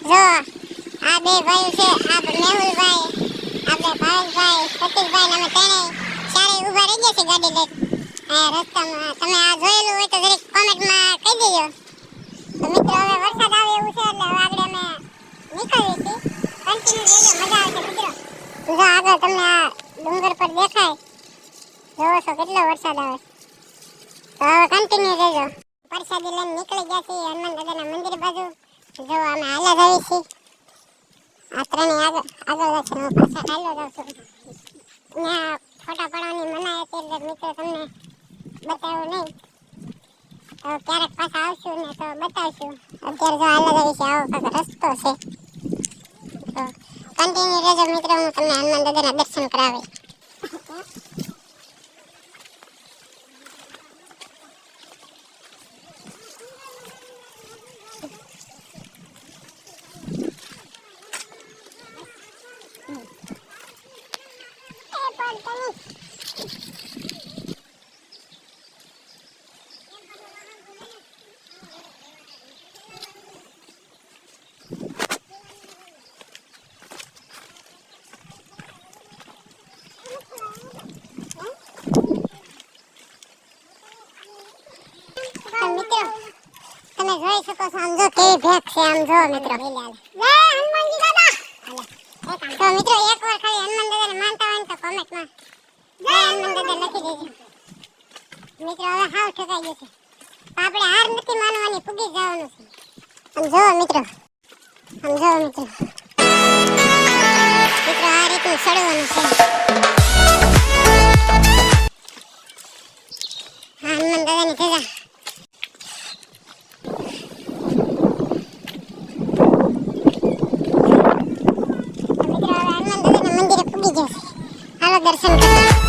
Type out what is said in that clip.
જો આ બે ભાઈ છે, આ મેહુલભાઈ, આપણે ભાવેશભાઈ, સતીશભાઈ ને અમે ત્રણે ચારે ઊભા રહી ગયા છે ગાડી લઈને આ રસ્તામાં. તમે આ જોયેલું હોય તો જરીક કોમેન્ટમાં કહી દેજો. તો મિત્રો હવે વરસાદ આવે એવું છે એટલે હવે આગળ અમે નીકળીએ છીએ. કન્ટિન્યુ રહેજો, મજા આવશે મિત્રો. જો આગળ તમને આ ડુંગર પર દેખાય, જોવો છો કેટલો વરસાદ આવે. તો હવે કન્ટિન્યુ રહેજો. પ્રસાદી લઈને નીકળી ગયા છીએ હનુમાન દાદાના મંદિર બાજુ. જો અમે હાલ્યા જઈએ છીએ. આ ત્રણે આગળ જશે, હું પાછા હાલ્યો જાઉં છું. ત્યાં ફોટા પાડવાની મનાઈ હતી એટલે મિત્રો તમને બતાવ્યું નહીં. તો ક્યારેક પાછા આવશું ને તો બતાવશું. અત્યારે જો હાલ્યા જઈએ છીએ, આવો કાંઈક રસ્તો છે. તો કન્ટિન્યુ રહેજો મિત્રો, હું તમને હનુમાન દાદાના દર્શન કરાવી. તમે જોઈ શકો છો, આમ જો કેવી ભેગ છે, આમ જો મિત્રો. જય હનુમાનજી દાદા. તો મિત્રો એકવાર ખાલી હનુમાન દાદાને માનતા હોય ને તો કોમેન્ટમાં જય હનુમાન દાદા લખી દેજો. મિત્રો હવે હાવ ઠકાઈ ગયું છે, આપણે હાર નથી માનવાની, પૂગી જવાનું છે. આમ જો મિત્રો, આમ જો મિત્રો, મિત્રો આ રીતનું ચડવાનું છે. હા, હનુમાન દાદાની ધજા. હાલો દર્શન કરો.